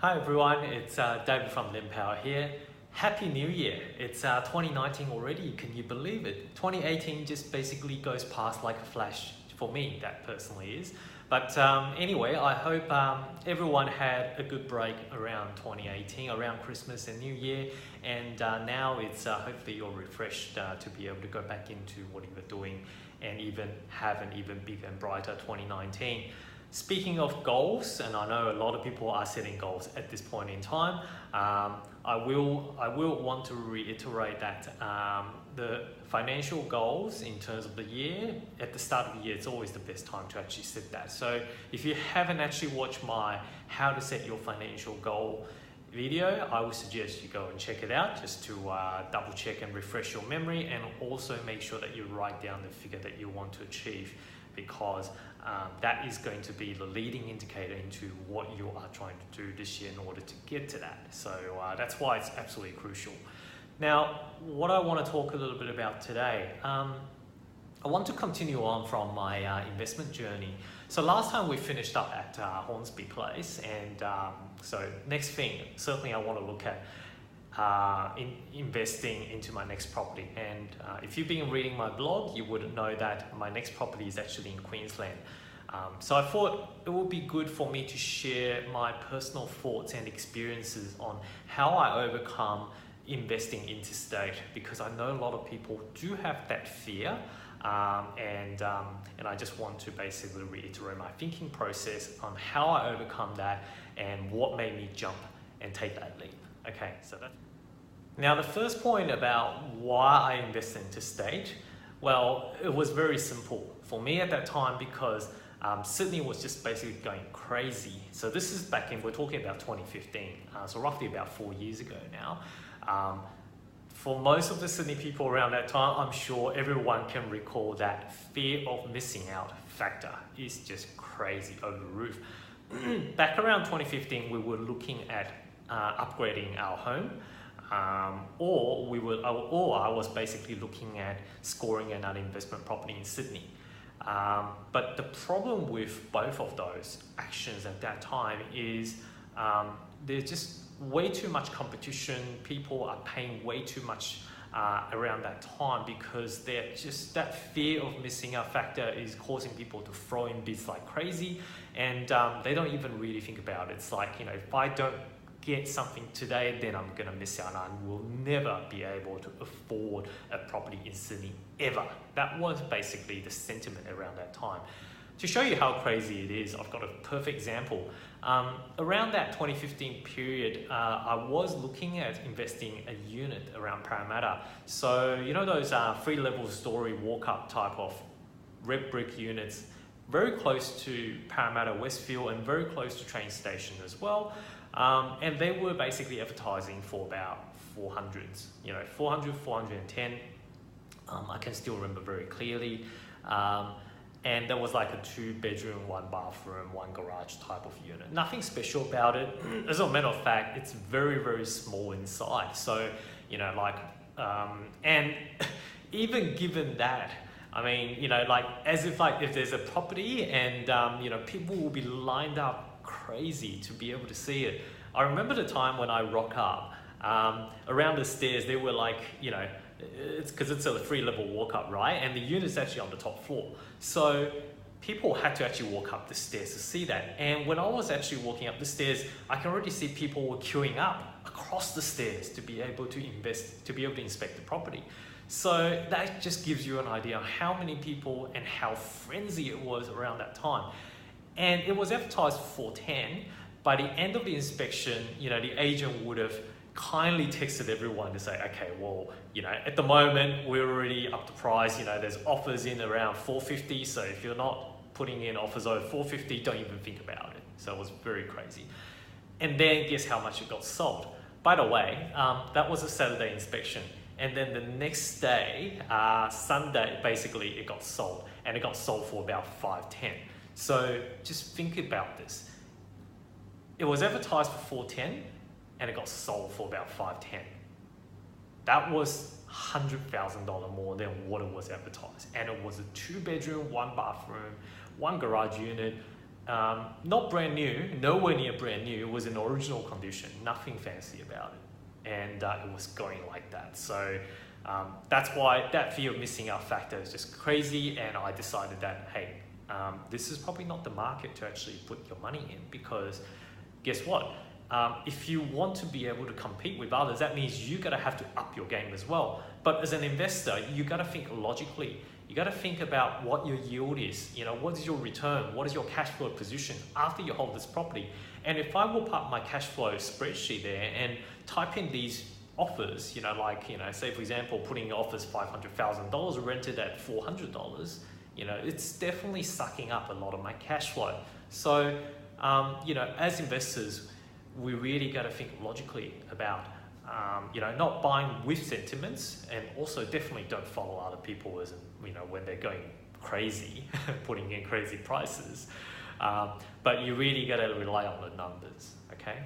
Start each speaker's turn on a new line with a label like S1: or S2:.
S1: Hi everyone, it's David from Limpower here. Happy New Year! It's 2019 already, can you believe it? 2018 just basically goes past like a flash for me, that personally is. But anyway, I hope everyone had a good break around 2018, around Christmas and New Year. And now it's hopefully you're refreshed to be able to go back into what you're doing and even have an even bigger and brighter 2019. Speaking of goals, and I know a lot of people are setting goals at this point in time, I will want to reiterate that the financial goals in terms of the year, at the start of the year, it's always the best time to actually set that. So if you haven't actually watched my How to Set Your Financial Goal video, I would suggest you go and check it out just to double check and refresh your memory, and also make sure that you write down the figure that you want to achieve, because that is going to be the leading indicator into what you are trying to do this year in order to get to that. So that's why it's absolutely crucial. Now, what I want to talk a little bit about today, I want to continue on from my investment journey. So last time we finished up at Hornsby Place, and so next thing, certainly I want to look at investing into my next property. And if you've been reading my blog, you would know that my next property is actually in Queensland. So I thought it would be good for me to share my personal thoughts and experiences on how I overcome investing interstate, because I know a lot of people do have that fear. And I just want to basically reiterate my thinking process on how I overcome that and what made me jump and take that leap. Okay, so that's... Now the first point about why I invested interstate, well, it was very simple for me at that time, because Sydney was just basically going crazy. So this is back in, we're talking about 2015, so roughly about 4 years ago now. For most of the Sydney people around that time, I'm sure everyone can recall that fear of missing out factor is just crazy over the roof. Back around 2015, we were looking at upgrading our home, or I was basically looking at scoring another investment property in Sydney. But the problem with both of those actions at that time is there's just way too much competition. People are paying way too much around that time, because they're just, that fear of missing out factor is causing people to throw in bids like crazy, and they don't even really think about it. It's like, you know, if I don't get something today, then I'm gonna miss out and will never be able to afford a property in Sydney ever. That was basically the sentiment around that time. To show you how crazy it is, I've got a perfect example. Around that 2015 period, I was looking at investing a unit around Parramatta. So, you know those 3-level story walk-up type of red brick units, very close to Parramatta Westfield and very close to train station as well. And they were basically advertising for about 400s, you know, 400, 410. I can still remember very clearly. And there was like a 2-bedroom, 1-bathroom, 1-garage type of unit. Nothing special about it. As a matter of fact, it's very, very small inside. So, you know, like, and even given that, I mean, you know, like, as if like if there's a property and, you know, people will be lined up crazy to be able to see it. I remember the time when I rock up, around the stairs, they were like, you know, it's because it's a 3-level walk up, right? And the unit's actually on the top floor. So people had to actually walk up the stairs to see that. And when I was actually walking up the stairs, I can already see people were queuing up across the stairs to be able to inspect the property. So that just gives you an idea of how many people and how frenzy it was around that time. And it was advertised for 410. By the end of the inspection, you know, the agent would have kindly texted everyone to say, okay, well, you know, at the moment we're already up the price, you know, there's offers in around 450, so if you're not putting in offers over 450, don't even think about it. So it was very crazy. And then guess how much it got sold? By the way, that was a Saturday inspection, and then the next day, Sunday, basically it got sold, and it got sold for about 510. So just think about this. It was advertised for 410, and it got sold for about 510. That was $100,000 more than what it was advertised. And it was a 2-bedroom, 1-bathroom, 1-garage unit, not brand new, nowhere near brand new. It was in original condition, nothing fancy about it, and it was going like that. So that's why that fear of missing out factor is just crazy, and I decided that, hey, this is probably not the market to actually put your money in, because guess what? If you want to be able to compete with others, that means you gotta have to up your game as well. But as an investor, you gotta think logically. You got to think about what your yield is. You know, what is your return? What is your cash flow position after you hold this property? And if I whip up my cash flow spreadsheet there and type in these offers, say for example, putting offers $500,000 rented at $400, it's definitely sucking up a lot of my cash flow. So, as investors, we really got to think logically about not buying with sentiments, and also definitely don't follow other people as when they're going crazy, putting in crazy prices. But you really got to rely on the numbers, okay?